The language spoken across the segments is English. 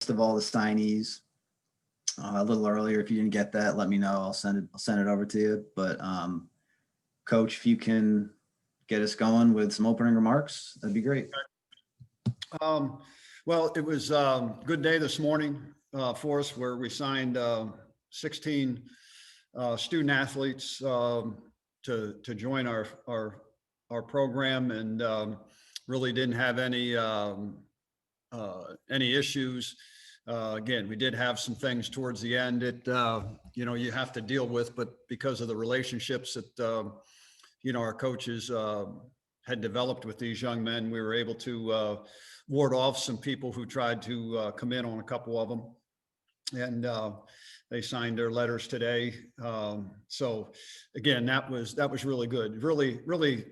of all the signees a little earlier. If you didn't get that, let me know. I'll send it over to you. But Coach, if you can get us going with some opening remarks, that'd be great. Well, it was a good day this morning for us, where we signed 16 student athletes to join our program, and really didn't have any issues. Again, we did have some things towards the end that you have to deal with, but because of the relationships that our coaches had developed with these young men, we were able to ward off some people who tried to come in on a couple of them, and they signed their letters today. So again, that was really good. Really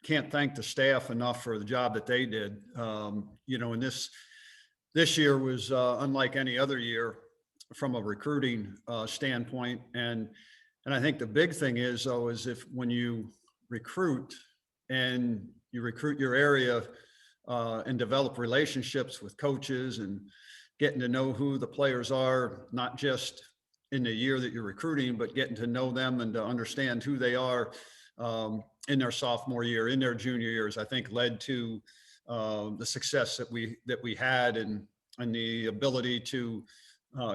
can't thank the staff enough for the job that they did. And this year was unlike any other year from a recruiting standpoint. And I think the big thing is, though, is when you recruit and you recruit your area and develop relationships with coaches and getting to know who the players are, not just in the year that you're recruiting, but getting to know them and to understand who they are in their sophomore year, in their junior years, I think led to the success that we had, and the ability to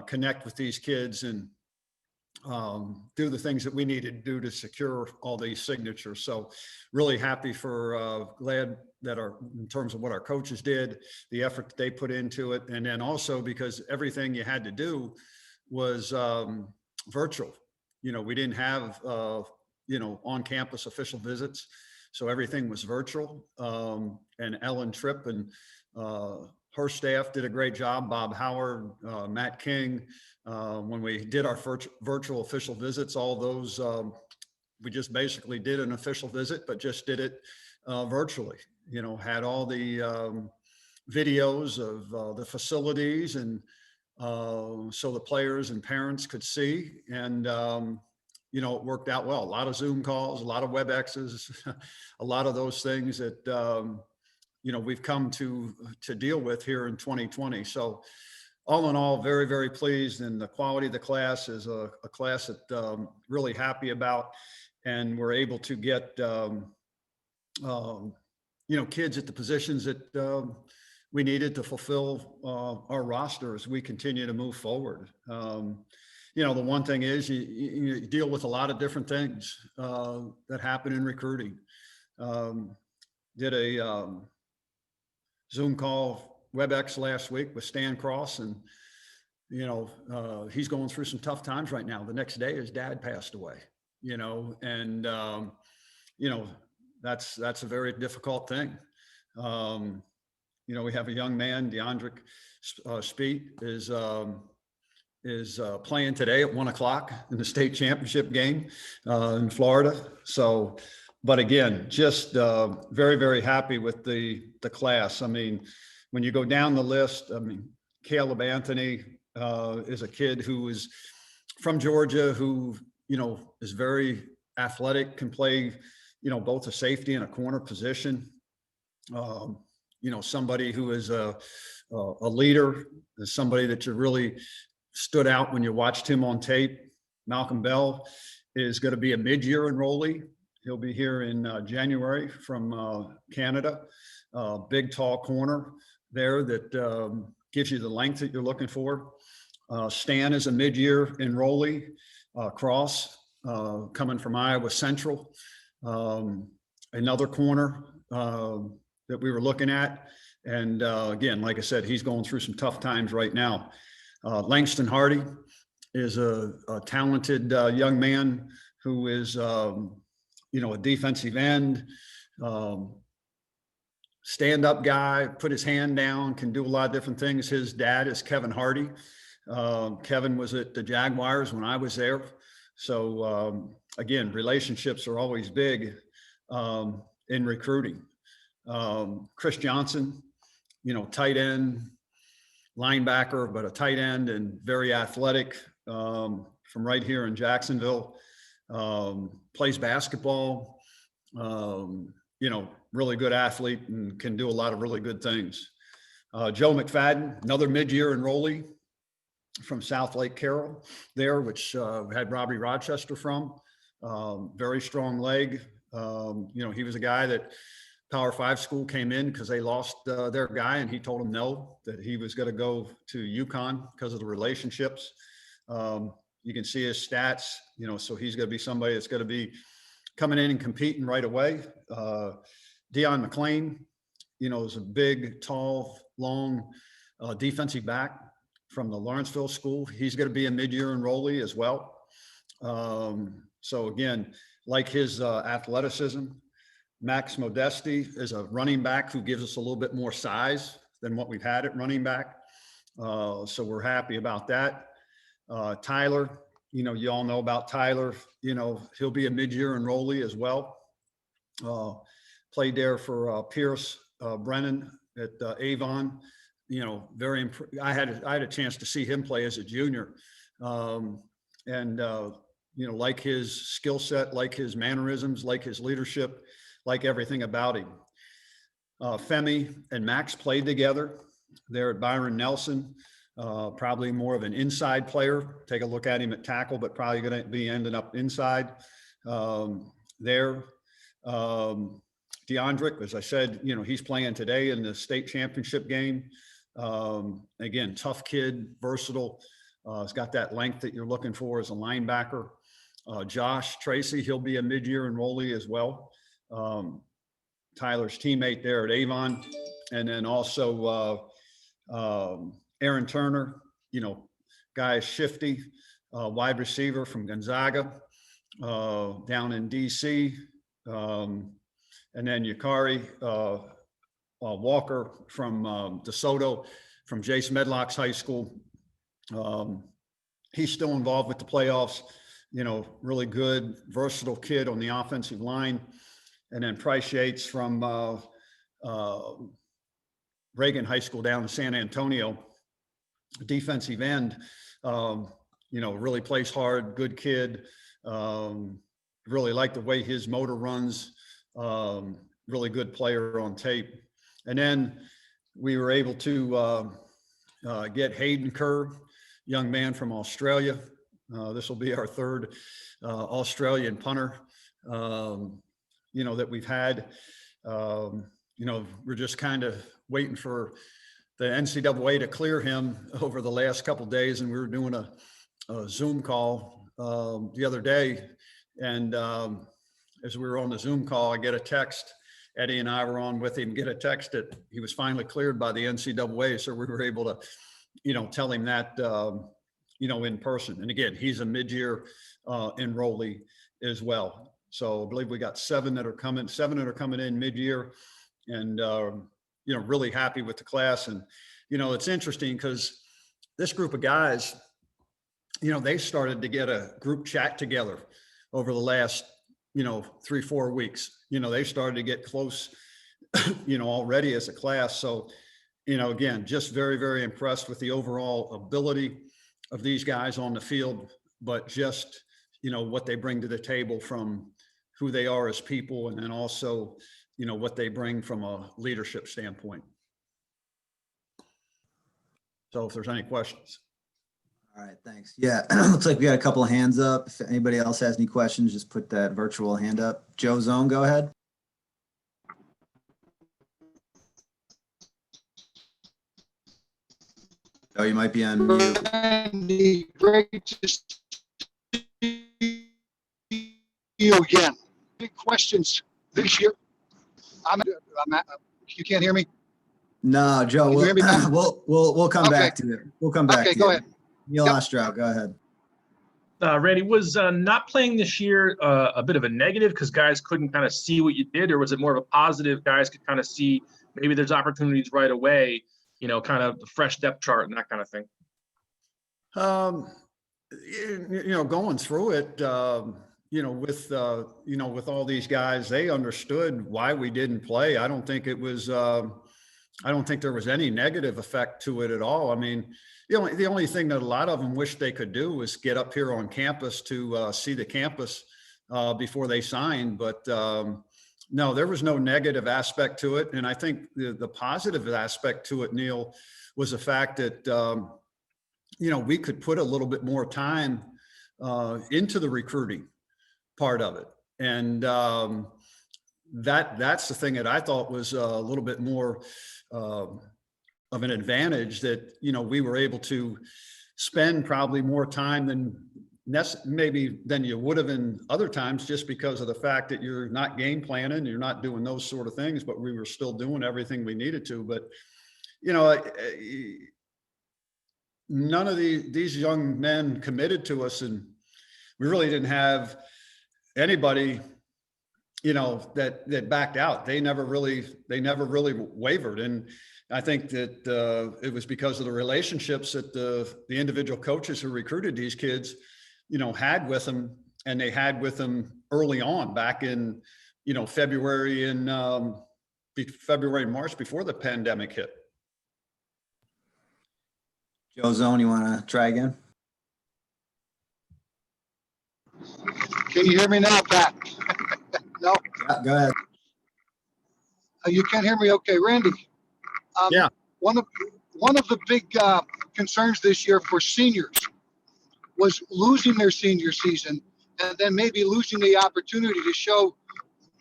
connect with these kids and do the things that we needed to do to secure all these signatures. So really happy glad that in terms of what our coaches did, the effort that they put into it. And then also because everything you had to do was virtual. We didn't have, on-campus official visits. So everything was virtual. And Ellen Tripp and her staff did a great job. Bob Howard, Matt King, when we did our virtual official visits, all those, we just basically did an official visit, but just did it virtually. Had all the videos of the facilities, and so the players and parents could see, and it worked out well. A lot of Zoom calls, a lot of WebExes, a lot of those things that we've come to deal with here in 2020. So all in all, very, very pleased, and the quality of the class is a class that really happy about, and we're able to get kids at the positions that we needed to fulfill our roster as we continue to move forward. The one thing is you deal with a lot of different things that happen in recruiting. Did a Zoom call, WebEx last week with Stan Cross, and he's going through some tough times right now. The next day his dad passed away, and that's a very difficult thing. We have a young man, Dion Speet, is playing today at 1:00 in the state championship game in Florida. So, but again, just very, very happy with the class. I mean, when you go down the list, Caleb Anthony is a kid who is from Georgia, who, is very athletic, can play, both a safety and a corner position. Somebody who is a leader, is somebody that you really stood out when you watched him on tape. Malcolm Bell is going to be a mid-year enrollee. He'll be here in January from Canada. Big, tall corner there that gives you the length that you're looking for. Stan is a mid-year enrollee. Cross, coming from Iowa Central. Another corner that we were looking at. And again, like I said, he's going through some tough times right now. Langston Hardy is a talented young man who is, a defensive end, stand-up guy, put his hand down, can do a lot of different things. His dad is Kevin Hardy. Kevin was at the Jaguars when I was there. So again, relationships are always big in recruiting. Chris Johnson, tight end, linebacker, but a tight end and very athletic, from right here in Jacksonville. Plays basketball, really good athlete and can do a lot of really good things. Joe Mcfadden, another mid-year enrollee from South Lake Carroll there, which we had Robbie Rochester from. Very strong leg. He was a guy that Power 5 school came in because they lost their guy, and he told them no, that he was going to go to UConn because of the relationships. You can see his stats, so he's going to be somebody that's going to be coming in and competing right away. Dion Mclean, is a big, tall, long defensive back from the Lawrenceville school. He's going to be a mid-year enrollee as well. So again, like his athleticism, Max Modesti is a running back who gives us a little bit more size than what we've had at running back. So we're happy about that. Tyler, you all know about Tyler. He'll be a mid-year enrollee as well. Played there for Pierce Brennan at Avon. I had a chance to see him play as a junior, like his skill set, like his mannerisms, like his leadership, like everything about him. Femi and Max played together there at Byron Nelson. Probably more of an inside player. Take a look at him at tackle, but probably going to be ending up inside there. DeAndre, as I said, he's playing today in the state championship game. Again, tough kid, versatile. He's got that length that you're looking for as a linebacker. Josh Tracy, he'll be a mid-year enrollee as well. Tyler's teammate there at Avon. And then also Aaron Turner, guy is shifty, wide receiver from Gonzaga down in DC. And then Yukari Walker from DeSoto, from Jace Medlock's high school. He's still involved with the playoffs, really good, versatile kid on the offensive line. And then Price Yates from Reagan High School down in San Antonio, defensive end, really plays hard, good kid. Really like the way his motor runs, really good player on tape. And then we were able to get Hayden Kerr, young man from Australia. This will be our third Australian punter, that we've had. We're just kind of waiting for the NCAA to clear him over the last couple of days. And we were doing a Zoom call the other day. And as we were on the Zoom call, I get a text. Eddie and I were on with him, get a text that he was finally cleared by the NCAA. So we were able to, tell him that, in person. And again, he's a mid-year enrollee as well. So I believe we got seven that are coming in mid-year, and, really happy with the class. And, it's interesting because this group of guys, they started to get a group chat together over the last, 3-4 weeks. They started to get close, already as a class. So, again, just very, very impressed with the overall ability of these guys on the field, but just, what they bring to the table from who they are as people, and then also, what they bring from a leadership standpoint. So if there's any questions. All right, thanks. Yeah, looks like we got a couple of hands up. If anybody else has any questions, just put that virtual hand up. Joe Zone, go ahead. Oh, you might be on mute. Randy, great to see you again. Any questions this year? You can't hear me? No, Joe, Can you hear me now? we'll come back to you. We'll come back to you. Go ahead. Neil Yep. Ostrow, go ahead. Randy, was not playing this year a bit of a negative because guys couldn't kind of see what you did, or was it more of a positive? Guys could kind of see maybe there's opportunities right away, kind of the fresh depth chart and that kind of thing. Going through it, with all these guys, they understood why we didn't play. I don't think it was, I don't think there was any negative effect to it at all. I mean, the only thing that a lot of them wish they could do was get up here on campus to see the campus before they signed. But no, there was no negative aspect to it. And I think the positive aspect to it, Neil, was the fact that, we could put a little bit more time into the recruiting part of it. And that's the thing that I thought was a little bit more of an advantage, that, we were able to spend probably more time than maybe than you would have in other times, just because of the fact that you're not game planning, you're not doing those sort of things, but we were still doing everything we needed to. But, none of these young men committed to us, and we really didn't have anybody, that backed out. They never really wavered. And I think that it was because of the relationships that the individual coaches who recruited these kids, had with them, and they had with them early on, back in, February and March, before the pandemic hit. Joe Zone, you want to try again? Can you hear me now, Pat? No? Yeah, go ahead. You can't hear me? Okay, Randy. Yeah. One of the big concerns this year for seniors was losing their senior season, and then maybe losing the opportunity to show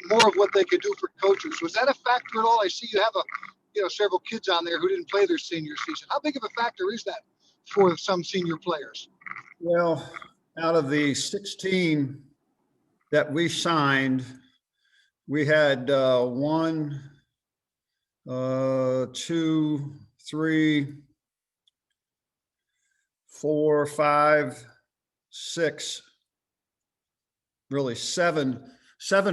more of what they could do for coaches. Was that a factor at all? I see you have several kids on there who didn't play their senior season. How big of a factor is that for some senior players? Well, out of the 16 that we signed, we had 1, 2, 3, 4, 5, 6, really 7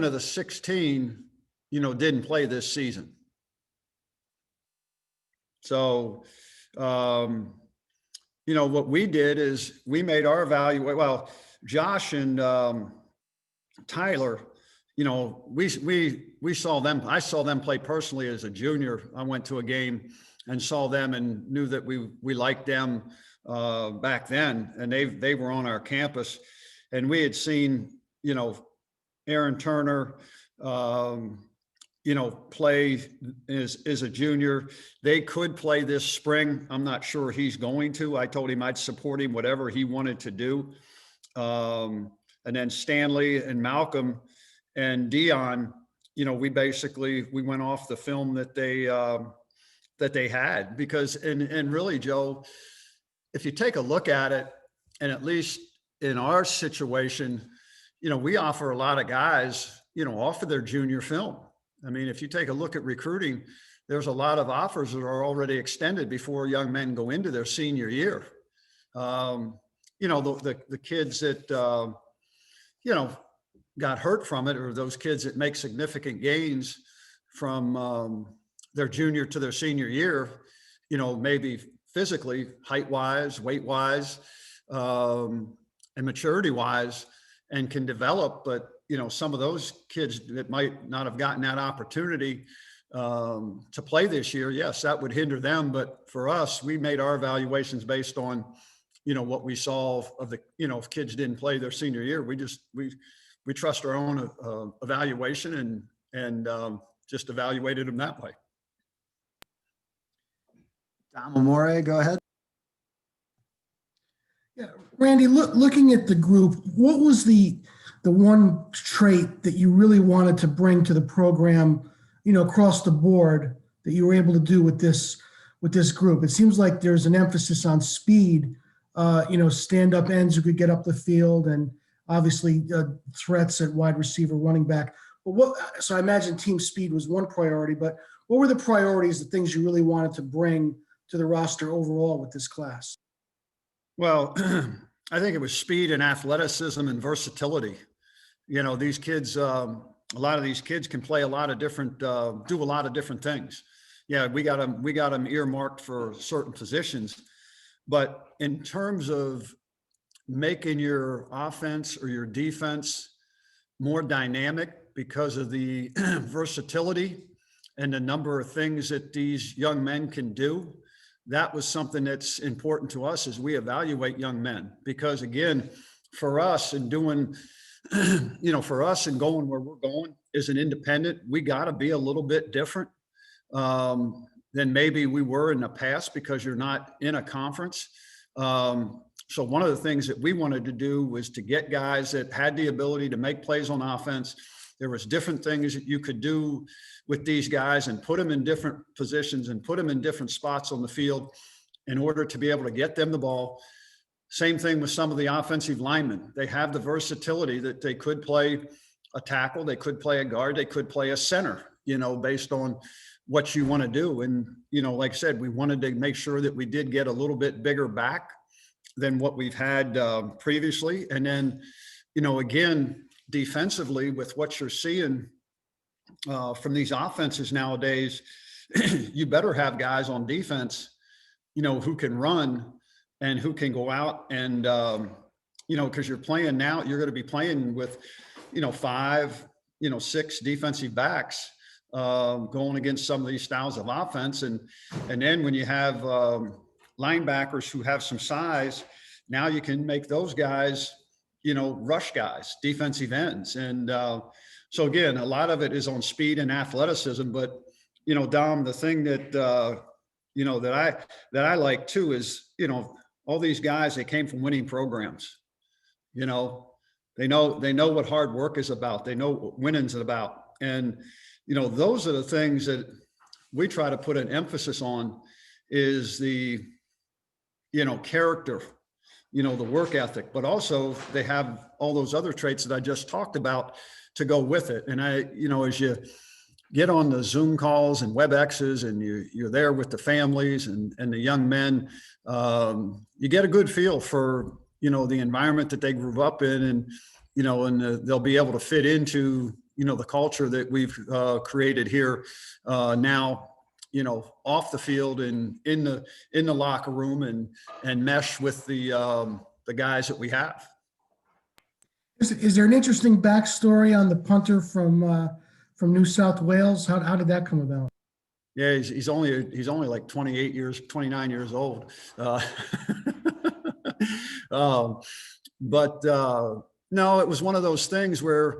of the 16, didn't play this season. So, what we did is we made our evaluation. Well, Josh and Tyler, we saw them. I saw them play personally as a junior. I went to a game and saw them and knew that we liked them back then, and they were on our campus, and we had seen, Aaron Turner, play as a junior. They could play this spring. I'm not sure he's going to. I told him I'd support him, whatever he wanted to do. And then Stanley and Malcolm and Dion, we went off the film that they had, because, and really, Joe, if you take a look at it, and at least in our situation, we offer a lot of guys, off of their junior film. I mean, if you take a look at recruiting, there's a lot of offers that are already extended before young men go into their senior year. The kids that, got hurt from it, or those kids that make significant gains from their junior to their senior year, maybe physically, height-wise, weight-wise, and maturity-wise, and can develop. But, some of those kids that might not have gotten that opportunity to play this year, yes, that would hinder them. But for us, we made our evaluations based on, what we saw of the, if kids didn't play their senior year, we trust our own evaluation and just evaluated them that way. Tom Amore, go ahead. Yeah, Randy, looking at the group, what was the one trait that you really wanted to bring to the program, across the board, that you were able to do with this group? It seems like there's an emphasis on speed, stand-up ends who could get up the field, and obviously threats at wide receiver, running back. But so I imagine team speed was one priority, but what were the priorities, the things you really wanted to bring to the roster overall with this class? Well, I think it was speed and athleticism and versatility. These kids, a lot of these kids can play a lot of different, do a lot of different things. Yeah, we got them earmarked for certain positions, but in terms of making your offense or your defense more dynamic because of the versatility and the number of things that these young men can do, that was something that's important to us as we evaluate young men. Because again, for us in doing for us and going where we're going as an independent, we got to be a little bit different than maybe we were in the past because you're not in a conference. So one of the things that we wanted to do was to get guys that had the ability to make plays on offense. There was different things that you could do with these guys and put them in different positions and put them in different spots on the field in order to be able to get them the ball. Same thing with some of the offensive linemen. They have the versatility that they could play a tackle, they could play a guard, they could play a center, based on what you want to do. And, like I said, we wanted to make sure that we did get a little bit bigger back than what we've had previously. And then, again, defensively with what you're seeing from these offenses nowadays, you better have guys on defense, who can run and who can go out and, because you're playing now, you're going to be playing with, 5, 6 defensive backs going against some of these styles of offense. And then when you have linebackers who have some size, now you can make those guys, rush guys, defensive ends. And so again, a lot of it is on speed and athleticism, but, Dom, the thing that, that I like too is, all these guys, they came from winning programs. They know what hard work is about. They know what winning's about. And, those are the things that we try to put an emphasis on is the, character, the work ethic, but also they have all those other traits that I just talked about to go with it. And as you get on the Zoom calls and WebExes and you're there with the families and the young men, you get a good feel for, the environment that they grew up in and, they'll be able to fit into, the culture that we've created here now, off the field and in the locker room and mesh with the guys that we have. Is there an interesting backstory on the punter from New South Wales? How did that come about? Yeah, he's only like 29 years old. But no, it was one of those things where,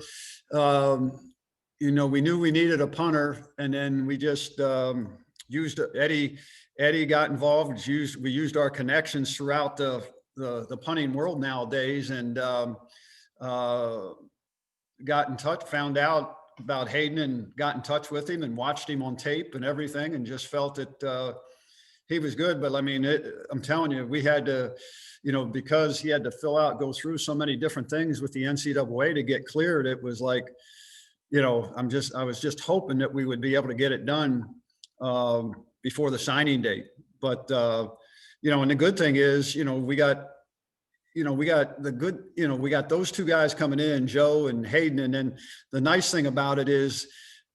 we knew we needed a punter, and then we just used Eddie. Eddie got involved. We used our connections throughout the punting world nowadays, and got in touch, found out about Hayden, and got in touch with him and watched him on tape and everything, and just felt that he was good. But I mean, I'm telling you, we had to, because he had to go through so many different things with the NCAA to get cleared. It was like, I was just hoping that we would be able to get it done before the signing date. But and the good thing is, we got those two guys coming in, Joe and Hayden. And then the nice thing about it is,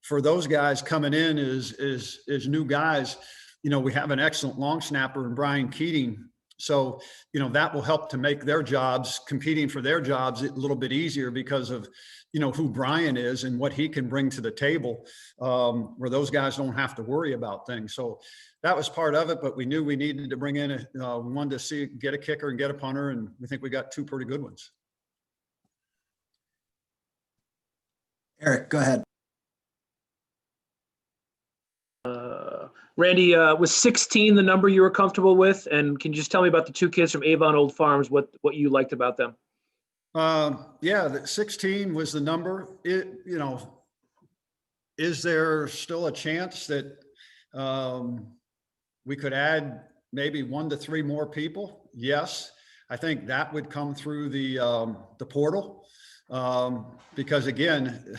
for those guys coming in is new guys, we have an excellent long snapper in Brian Keating. So, that will help to make their jobs, competing for their jobs, a little bit easier because of, who Brian is and what he can bring to the table, where those guys don't have to worry about things. So that was part of it, but we knew we needed to bring in we wanted to get a kicker and get a punter, and we think we got 2 pretty good ones. Eric, go ahead. Randy, was 16 the number you were comfortable with? And can you just tell me about the 2 kids from Avon Old Farms, what you liked about them? Yeah, 16 was the number. Is there still a chance that we could add maybe 1 to 3 more people? Yes. I think that would come through the portal, because again,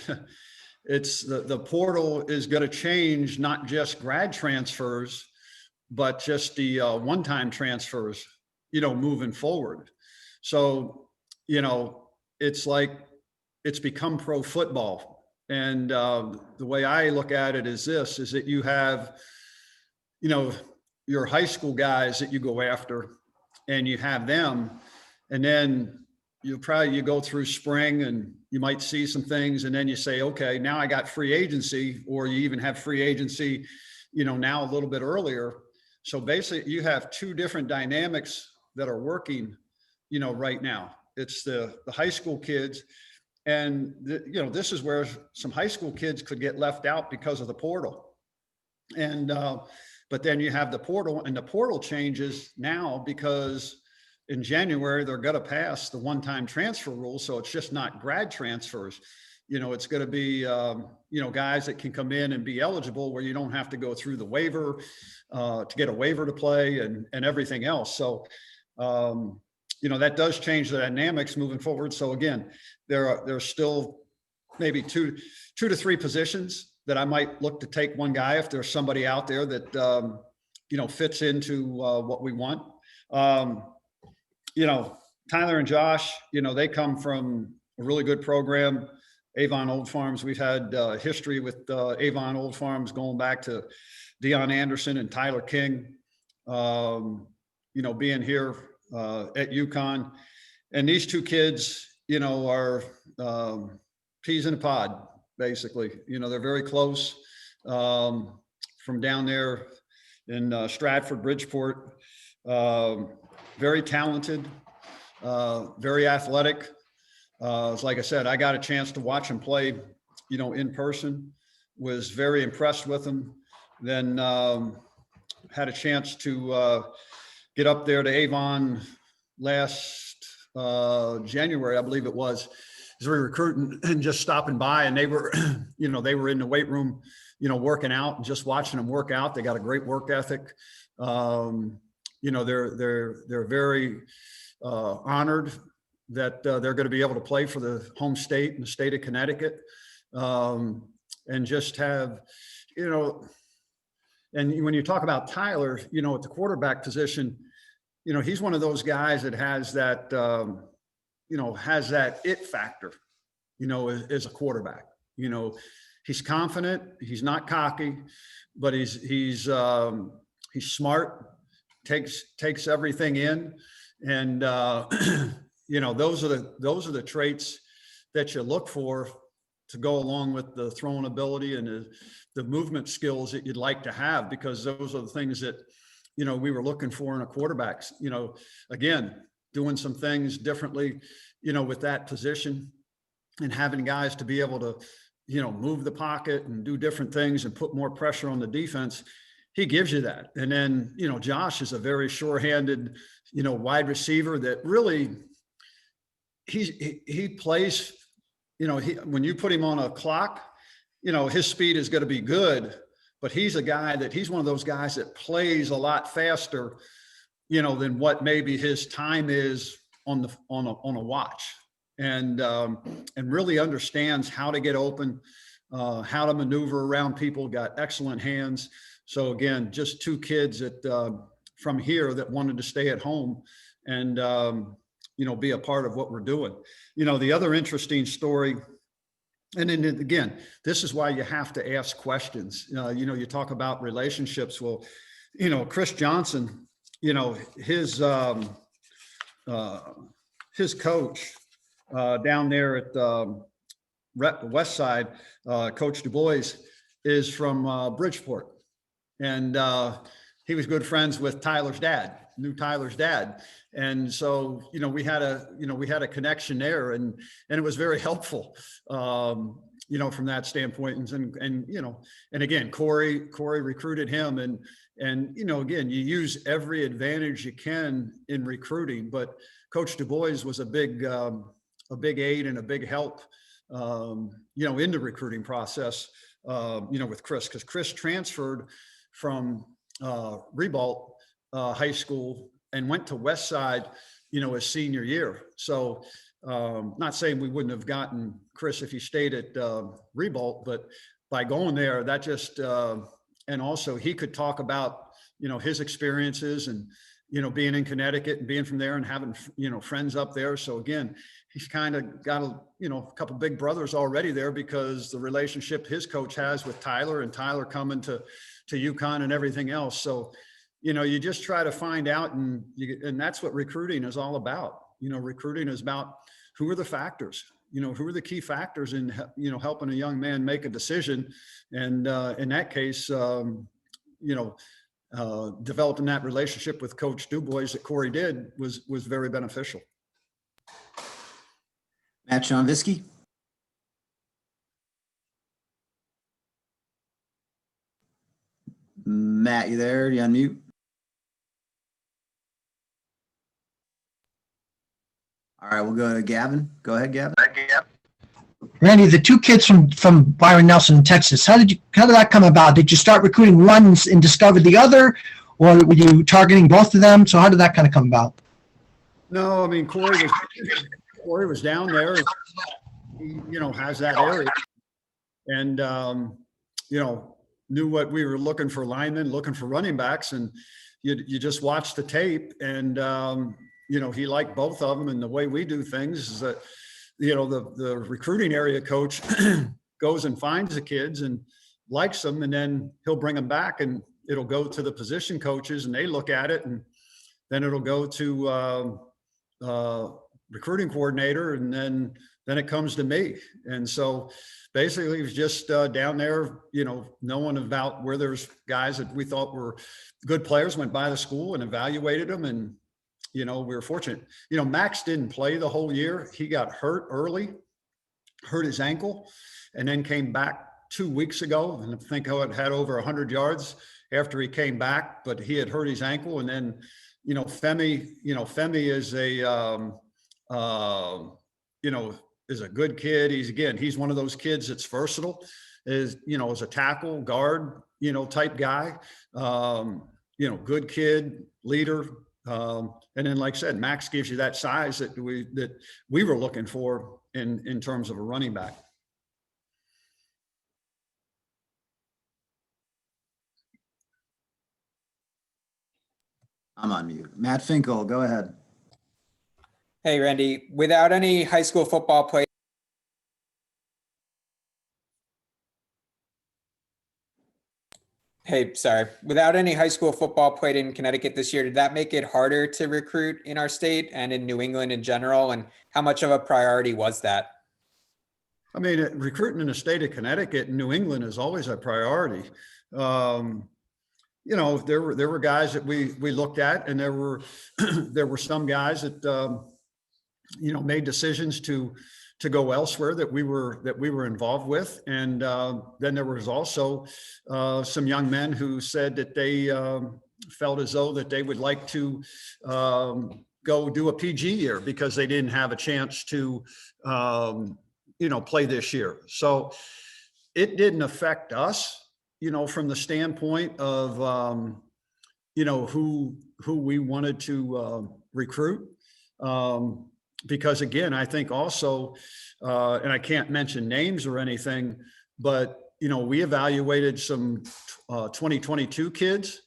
it's the portal is going to change not just grad transfers, but just the one-time transfers, moving forward. So, it's like it's become pro football. And the way I look at it is that you have, your high school guys that you go after, and you have them, and then you go through spring and you might see some things, and then you say, okay, now I got free agency, or you even have free agency, now a little bit earlier. So basically you have 2 different dynamics that are working, right now. It's the high school kids, And this is where some high school kids could get left out because of the portal. And, but then you have the portal, and the portal changes now because in January, they're going to pass the one-time transfer rule. So it's just not grad transfers. It's going to be, guys that can come in and be eligible where you don't have to go through the waiver to get a waiver to play and everything else. So, that does change the dynamics moving forward. So again, there's still maybe two to three positions that I might look to take one guy if there's somebody out there that, fits into what we want. Tyler and Josh, they come from a really good program. Avon Old Farms, we've had history with Avon Old Farms going back to Dion Anderson and Tyler King, being here at UConn. And these two kids, are peas in a pod, basically. They're very close from down there in Stratford, Bridgeport. Very talented, very athletic. Like I said, I got a chance to watch him play, in person, was very impressed with him. Then had a chance to get up there to Avon last January, I believe it was, as we were recruiting and just stopping by, and they were, they were in the weight room, working out, and just watching them work out. They got a great work ethic. They're very honored that they're going to be able to play for the home state in the state of Connecticut, and just have, and when you talk about Tyler, at the quarterback position, he's one of those guys that has that, has that it factor, as a quarterback. He's confident, he's not cocky, but he's smart, takes everything in, and those are the traits that you look for to go along with the throwing ability and the movement skills that you'd like to have, because those are the things that we were looking for in a quarterback. Again, doing some things differently with that position, and having guys to be able to move the pocket and do different things and put more pressure on the defense. He gives you that. And then Josh is a very sure-handed wide receiver that really he plays, when you put him on a clock, his speed is going to be good, but he's one of those guys that plays a lot faster, than what maybe his time is on a watch, and really understands how to get open, how to maneuver around people, got excellent hands. So again, just two kids that from here that wanted to stay at home and, be a part of what we're doing. The other interesting story, and then again, this is why you have to ask questions. You talk about relationships. Well, Chris Johnson, his coach down there at the West Side, Coach Du Bois, is from Bridgeport. And he was good friends with Tyler's dad, knew Tyler's dad. And so, we had a connection there, and it was very helpful, from that standpoint. And again, Corey recruited him, and again, you use every advantage you can in recruiting, but Coach Du Bois was a big aid and a big help, in the recruiting process, with Chris, because Chris transferred from Ribault High School and went to West Side, his senior year. So not saying we wouldn't have gotten Chris if he stayed at Ribault, but by going there, that just, and also he could talk about, his experiences and, being in Connecticut and being from there and having, friends up there. So again, he's kind of got a couple big brothers already there, because the relationship his coach has with Tyler, and Tyler coming to UConn and everything else. So, you just try to find out, and that's what recruiting is all about. Recruiting is about who are the factors, who are the key factors in, helping a young man make a decision. And in that case, developing that relationship with Coach Du Bois that Corey did was very beneficial. Matt Shonvisky. Matt, you there? You unmute? All right, we'll go to Gavin. Go ahead, Gavin. Randy, the two kids from Byron Nelson, Texas, how did that come about? Did you start recruiting one and discover the other, or were you targeting both of them? So how did that kind of come about? No, I mean, Corey was down there. He, has that area, and knew what we were looking for, linemen, looking for running backs, and you just watch the tape, and he liked both of them. And the way we do things is that the recruiting area coach goes and finds the kids and likes them, and then he'll bring them back, and it'll go to the position coaches, and they look at it, and then it'll go to recruiting coordinator, and then it comes to me. And so basically it was just down there, knowing about where there's guys that we thought were good players, went by the school and evaluated them. And, we were fortunate. Max didn't play the whole year. He got hurt early, hurt his ankle, and then came back 2 weeks ago. And I think I had over 100 yards after he came back, but he had hurt his ankle. And then, Femi is is a good kid. He's one of those kids that's versatile, as a tackle, guard, type guy, good kid, leader. And then, like I said, Max gives you that size that we were looking for in terms of a running back. I'm on mute. Matt Finkel, go ahead. Hey, Randy, without any high school football play. Without any high school football played in Connecticut this year, did that make it harder to recruit in our state and in New England in general? And how much of a priority was that? I mean, recruiting in the state of Connecticut and New England is always a priority. There were guys that we looked at, and there were some guys that made decisions to go elsewhere that we were involved with. And then there was also some young men who said that they felt as though that they would like to go do a PG year because they didn't have a chance to play this year. So it didn't affect us, from the standpoint of who we wanted to recruit. Because again, I think also, and I can't mention names or anything, but, we evaluated some 2022 kids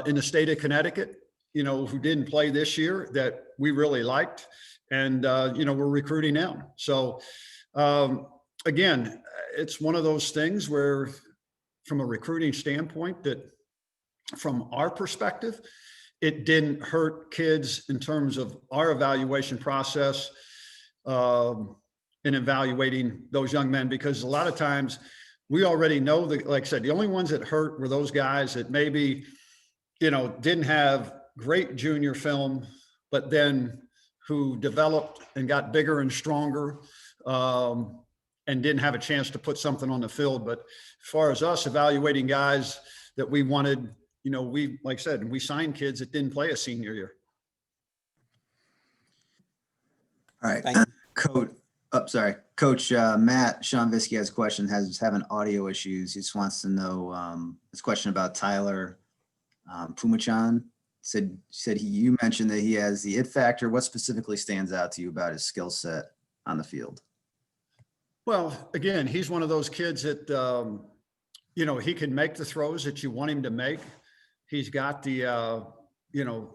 in the state of Connecticut, who didn't play this year that we really liked. And, we're recruiting them. So again, it's one of those things where from a recruiting standpoint that from our perspective, it didn't hurt kids in terms of our evaluation process in evaluating those young men, because a lot of times we already know that, like I said, the only ones that hurt were those guys that maybe, didn't have great junior film, but then who developed and got bigger and stronger and didn't have a chance to put something on the field. But as far as us evaluating guys that we wanted, we, like I said, we signed kids that didn't play a senior year. All right. Thank you. Coach Matt Sean Visky has a question, having audio issues. He just wants to know his question about Tyler Pumachan. You mentioned that he has the it factor. What specifically stands out to you about his skill set on the field? Well, again, he's one of those kids that, he can make the throws that you want him to make. He's got the,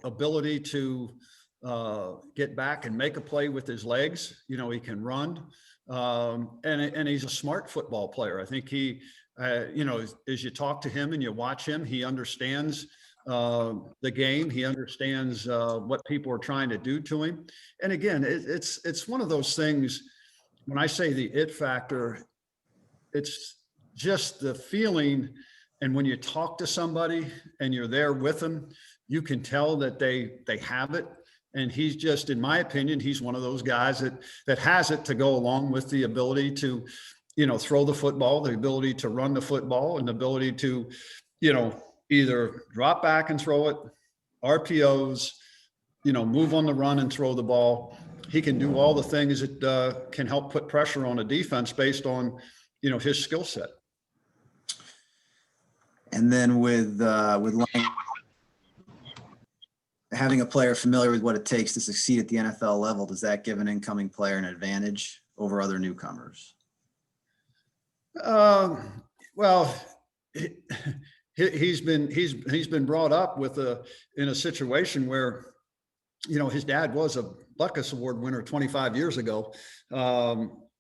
ability to get back and make a play with his legs. He can run, and he's a smart football player. I think he, as you talk to him and you watch him, he understands the game. He understands what people are trying to do to him. And again, it's one of those things. When I say the it factor, it's just the feeling. And when you talk to somebody and you're there with them, you can tell that they have it. And he's just, in my opinion, he's one of those guys that has it to go along with the ability to, throw the football, the ability to run the football, and the ability to, either drop back and throw it, RPOs, move on the run and throw the ball. He can do all the things that can help put pressure on a defense based on, his skill set. And then with Lang, having a player familiar with what it takes to succeed at the NFL level, does that give an incoming player an advantage over other newcomers? Well, he's been brought up in a situation where, his dad was a Butkus Award winner 25 years ago,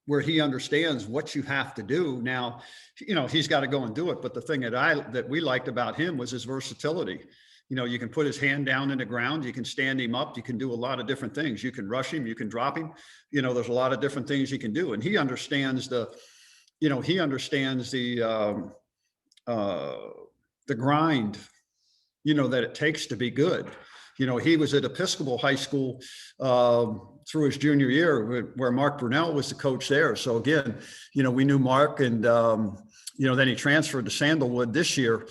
where he understands what you have to do. Now, he's got to go and do it. But the thing that we liked about him was his versatility. You can put his hand down in the ground, you can stand him up, you can do a lot of different things. You can rush him, you can drop him. There's a lot of different things he can do. And he understands the grind, that it takes to be good. He was at Episcopal High School through his junior year where Mark Brunell was the coach there. So again, we knew Mark, and, then he transferred to Sandalwood this year.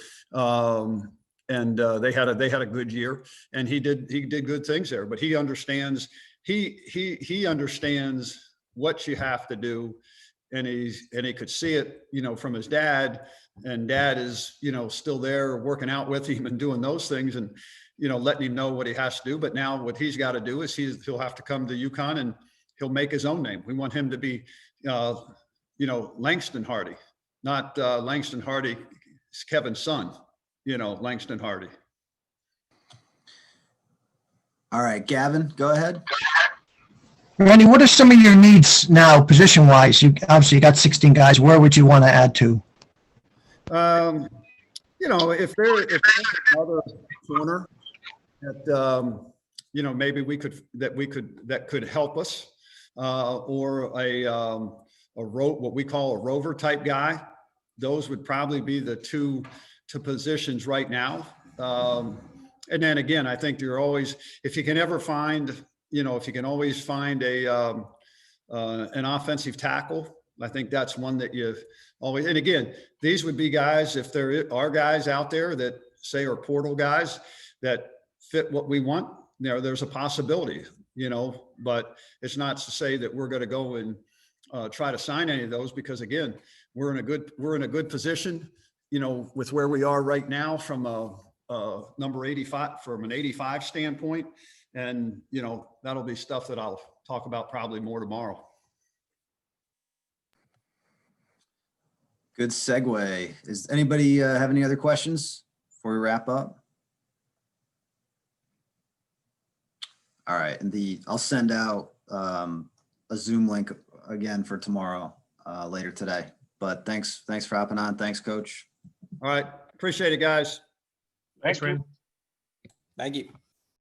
And they had a good year, and he did good things there, but he understands what you have to do. And he could see it, from his dad, and dad is, still there working out with him and doing those things, and, letting him know what he has to do. But now what he's got to do is he'll have to come to UConn and he'll make his own name. We want him to be, Langston Hardy, not Langston Hardy, Kevin's son, Langston Hardy. All right, Gavin, go ahead. Randy, what are some of your needs now, position-wise? You obviously got 16 guys. Where would you want to add to? If there's another corner that maybe that could help us, or what we call a rover type guy, those would probably be the two positions right now. And then again, I think if you can always find an offensive tackle, I think that's one that you always, and again, these would be guys, if there are guys out there that say are portal guys that fit what we want, there's a possibility, but it's not to say that we're going to go and try to sign any of those, because again, we're in a good position, with where we are right now from a number 85, from an 85 standpoint. And, that'll be stuff that I'll talk about probably more tomorrow. Good segue. Does anybody have any other questions before we wrap up? All right. And I'll send out a Zoom link again for tomorrow, later today. But thanks for hopping on. Thanks, Coach. All right. Appreciate it, guys. Thanks, Randy. Thank you.